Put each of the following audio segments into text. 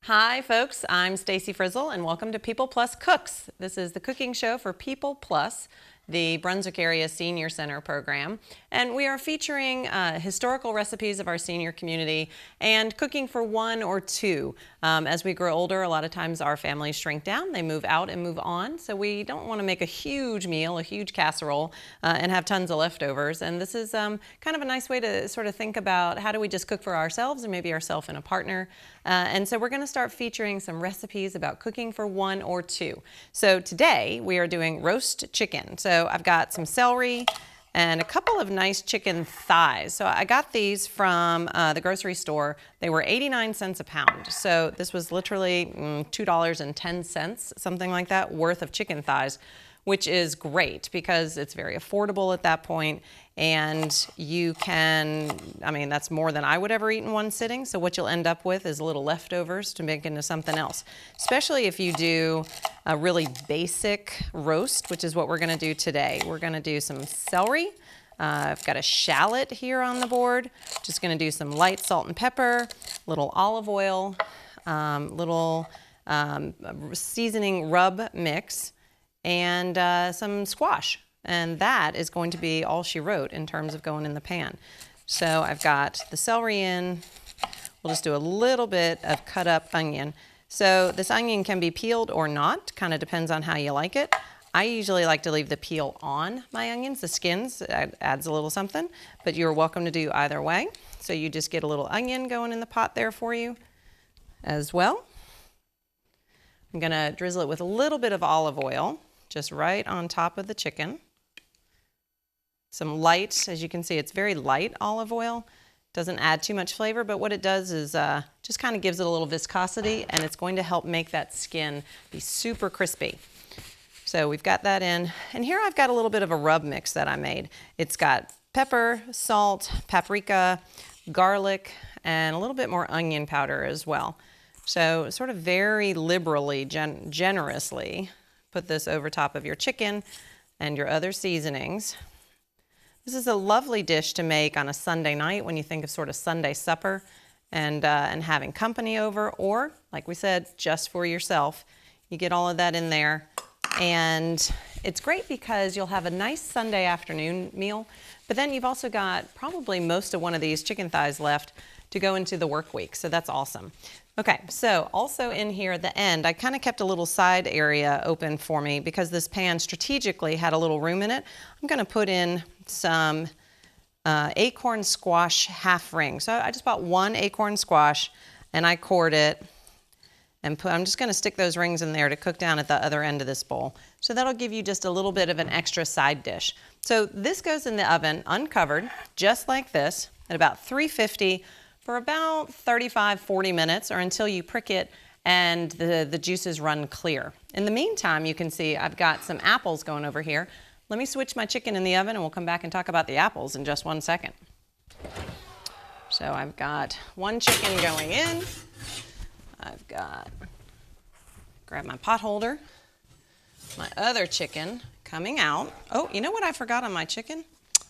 Hi folks, I'm Stacy Frizzle and welcome to People Plus Cooks. This is the cooking show for People Plus, the Brunswick Area Senior Center program, and we are featuring historical recipes of our senior community and cooking for one or two. As we grow older, a lot of times our families shrink down, they move out and move on, so we don't want to make a huge meal, a huge casserole, and have tons of leftovers. And this is kind of a nice way to sort of think about how do we just cook for ourselves and maybe ourselves and a partner. And so we're going to start featuring some recipes about cooking for one or two. So today we are doing roast chicken. So I've got some celery and a couple of nice chicken thighs. So I got these from the grocery store. They were 89 cents a pound. So this was literally $2.10, something like that, worth of chicken thighs, which is great because it's very affordable at that point. And you can, I mean, that's more than I would ever eat in one sitting. So what you'll end up with is a little leftovers to make into something else, especially if you do a really basic roast, which is what we're gonna do today. We're gonna do some celery. I've got a shallot here on the board. Just gonna do some light salt and pepper, little olive oil, little seasoning rub mix, and some squash. And that is going to be all she wrote in terms of going in the pan. So I've got the celery in. We'll just do a little bit of cut up onion. So this onion can be peeled or not, kind of depends on how you like it. I usually like to leave the peel on my onions, the skins, adds a little something, but you're welcome to do either way. So you just get a little onion going in the pot there for you as well. I'm gonna drizzle it with a little bit of olive oil, just right on top of the chicken. Some light, as you can see, it's very light olive oil. Doesn't add too much flavor, but what it does is just kind of gives it a little viscosity, and it's going to help make that skin be super crispy. So we've got that in. And here I've got a little bit of a rub mix that I made. It's got pepper, salt, paprika, garlic, and a little bit more onion powder as well. So sort of very liberally, generously, put this over top of your chicken and your other seasonings. This is a lovely dish to make on a Sunday night when you think of sort of Sunday supper and having company over, or like we said, just for yourself. You get all of that in there, and it's great because you'll have a nice Sunday afternoon meal, but then you've also got probably most of one of these chicken thighs left to go into the work week, so that's awesome. Okay, so also in here at the end, I kind of kept a little side area open for me because this pan strategically had a little room in it. I'm going to put in some acorn squash half ring. So I just bought one acorn squash and I cored it and I'm just going to stick those rings in there to cook down at the other end of this bowl. So that'll give you just a little bit of an extra side dish. So this goes in the oven uncovered, just like this, at about 350 for about 35-40 minutes, or until you prick it and the juices run clear. In the meantime, you can see I've got some apples going over here. Let me switch my chicken in the oven and we'll come back and talk about the apples in just 1 second. So I've got one chicken going in. I've got, grab my pot holder, my other chicken coming out. Oh, you know what I forgot on my chicken?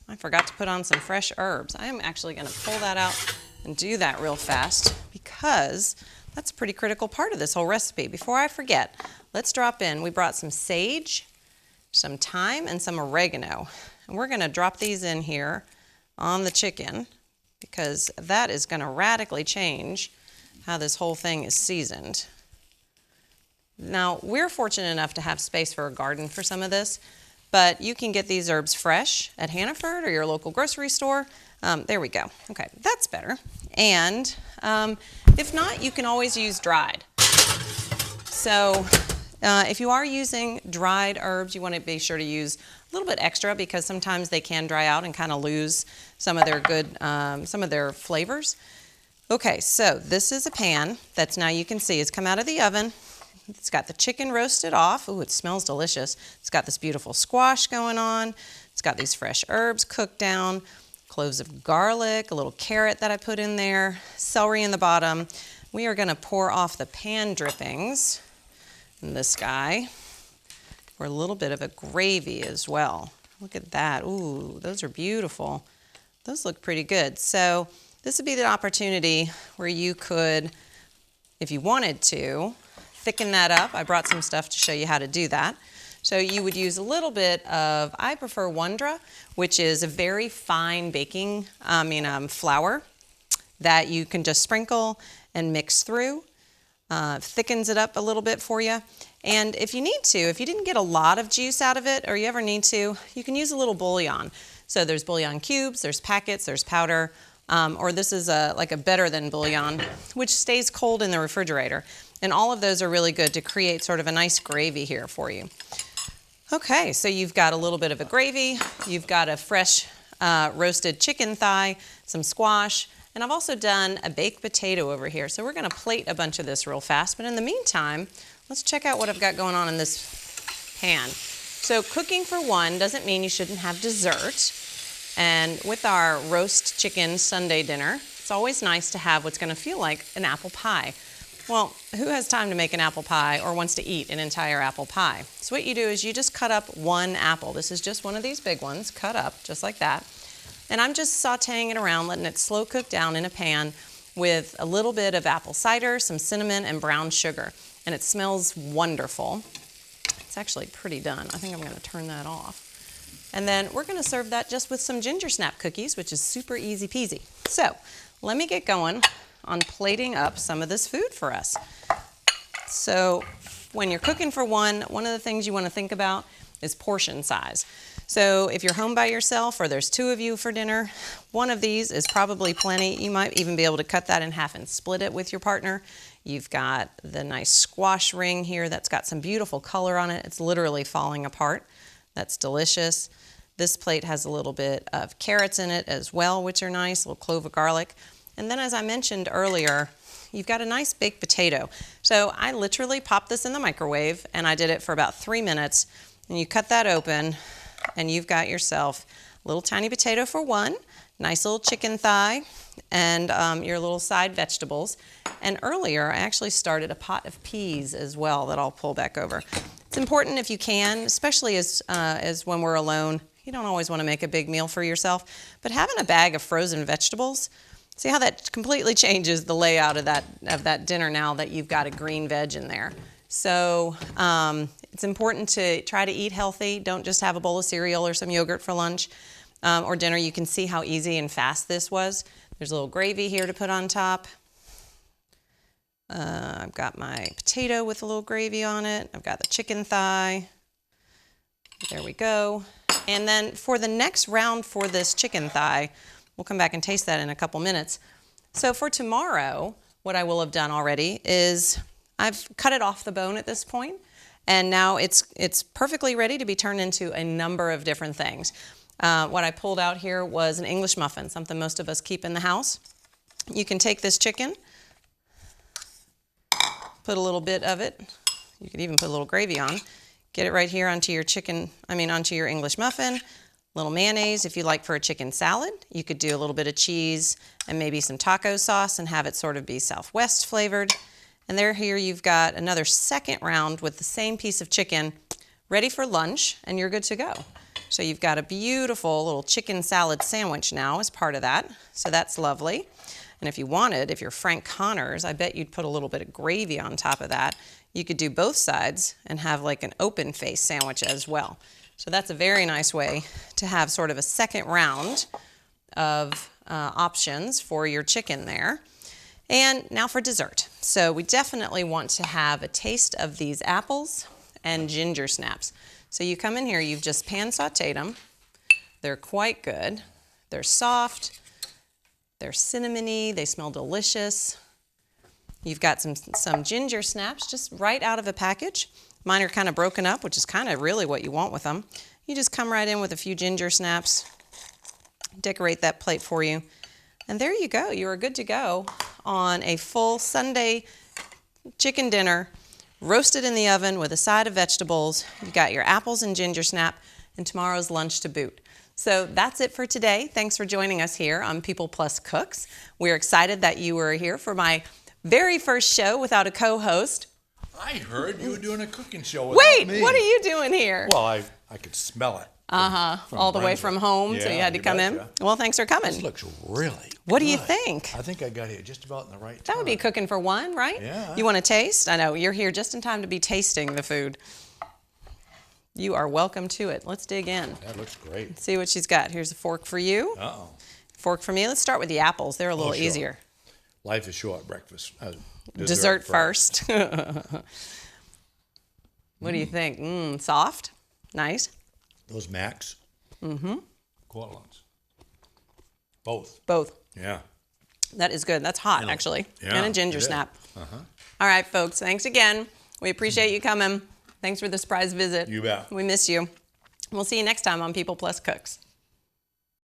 I forgot to put on some fresh herbs. I am actually gonna pull that out and do that real fast because that's a pretty critical part of this whole recipe. Before I forget, let's drop in, we brought some sage, some thyme, and some oregano. And we're gonna drop these in here on the chicken because that is gonna radically change how this whole thing is seasoned. Now, we're fortunate enough to have space for a garden for some of this, but you can get these herbs fresh at Hannaford or your local grocery store. There we go. Okay, that's better. And if not, you can always use dried. So if you are using dried herbs, you want to be sure to use a little bit extra because sometimes they can dry out and kind of lose some of their good, some of their flavors. Okay, so this is a pan that's, now you can see it's come out of the oven. It's got the chicken roasted off. Ooh, it smells delicious. It's got this beautiful squash going on. It's got these fresh herbs cooked down, cloves of garlic, a little carrot that I put in there, celery in the bottom. We are gonna pour off the pan drippings in this guy for a little bit of a gravy as well. Look at that. Ooh, those are beautiful. Those look pretty good. So this would be the opportunity where you could if you wanted to, thicken that up. I brought some stuff to show you how to do that. So you would use a little bit of, I prefer Wondra, which is a very fine baking, flour that you can just sprinkle and mix through. Thickens it up a little bit for you. And if you need to, if you didn't get a lot of juice out of it, or you ever need to, you can use a little bouillon. So there's bouillon cubes, there's packets, there's powder, or this is like a better than bouillon, which stays cold in the refrigerator. And all of those are really good to create sort of a nice gravy here for you. Okay, so you've got a little bit of a gravy, you've got a fresh roasted chicken thigh, some squash, and I've also done a baked potato over here. So we're gonna plate a bunch of this real fast, but in the meantime, let's check out what I've got going on in this pan. So cooking for one doesn't mean you shouldn't have dessert. And with our roast chicken Sunday dinner, it's always nice to have what's gonna feel like an apple pie. Well, who has time to make an apple pie or wants to eat an entire apple pie? So what you do is you just cut up one apple. This is just one of these big ones, cut up just like that. And I'm just sauteing it around, letting it slow cook down in a pan with a little bit of apple cider, some cinnamon, and brown sugar. And it smells wonderful. It's actually pretty done. I think I'm gonna turn that off. And then we're gonna serve that just with some ginger snap cookies, which is super easy peasy. So let me get going on plating up some of this food for us. So when you're cooking for one of the things you want to think about is portion size. So if you're home by yourself or there's two of you for dinner, one of these is probably plenty. You might even be able to cut that in half and split it with your partner. You've got the nice squash ring here that's got some beautiful color on it. It's literally falling apart. That's delicious. This plate has a little bit of carrots in it as well, which are nice, a little clove of garlic. And then as I mentioned earlier, you've got a nice baked potato. So I literally popped this in the microwave and I did it for about 3 minutes. And you cut that open and you've got yourself a little tiny potato for one, nice little chicken thigh, and your little side vegetables. And earlier I actually started a pot of peas as well that I'll pull back over. It's important if you can, especially as when we're alone. You don't always want to make a big meal for yourself, but having a bag of frozen vegetables, see how that completely changes the layout of that dinner now that you've got a green veg in there. So it's important to try to eat healthy. Don't just have a bowl of cereal or some yogurt for lunch or dinner. You can see how easy and fast this was. There's a little gravy here to put on top. I've got my potato with a little gravy on it. I've got the chicken thigh. There we go. And then for the next round for this chicken thigh, we'll come back and taste that in a couple minutes. So for tomorrow, what I will have done already is I've cut it off the bone at this point, and now it's perfectly ready to be turned into a number of different things. What I pulled out here was an English muffin, something most of us keep in the house. You can take this chicken, put a little bit of it, you could even put a little gravy on, get it right here onto your onto your English muffin. Little mayonnaise if you like for a chicken salad. You could do a little bit of cheese and maybe some taco sauce and have it sort of be Southwest flavored. And here you've got another second round with the same piece of chicken ready for lunch, and you're good to go. So you've got a beautiful little chicken salad sandwich now as part of that. So that's lovely. And if you wanted, if you're Frank Connors, I bet you'd put a little bit of gravy on top of that. You could do both sides and have like an open face sandwich as well. So that's a very nice way to have sort of a second round of options for your chicken there. And now for dessert. So we definitely want to have a taste of these apples and ginger snaps. So you come in here, you've just pan sauteed them. They're quite good. They're soft, they're cinnamony, they smell delicious. You've got some ginger snaps just right out of a package. Mine are kind of broken up, which is kind of really what you want with them. You just come right in with a few ginger snaps, decorate that plate for you, and there you go. You are good to go on a full Sunday chicken dinner, roasted in the oven with a side of vegetables. You've got your apples and ginger snap, and tomorrow's lunch to boot. So that's it for today. Thanks for joining us here on People Plus Cooks. We're excited that you were here for my very first show without a co-host. I heard you were doing a cooking show without me. Wait, what are you doing here? Well, I could smell it. All the way from home, so you Yeah, had to you come in. betcha. Well, thanks for coming. This looks really What do you good. think? I think I got here just about in the right time. That would be cooking for one, right? Yeah. You want to taste? I know, you're here just in time to be tasting the food. You are welcome to it. Let's dig in. That looks great. See what she's got. Here's a fork for you. Uh-oh. Fork for me. Let's start with the apples. They're a little sure. easier. Life is short. Breakfast. Dessert first. What do you think? Soft? Nice? Those Macs. Quarter ones. Both. Both. Yeah. That is good. That's hot, actually. Yeah, And a ginger it is. snap. All right, folks. Thanks again. We appreciate you coming. Thanks for the surprise visit. You bet. We miss you. We'll see you next time on People Plus Cooks.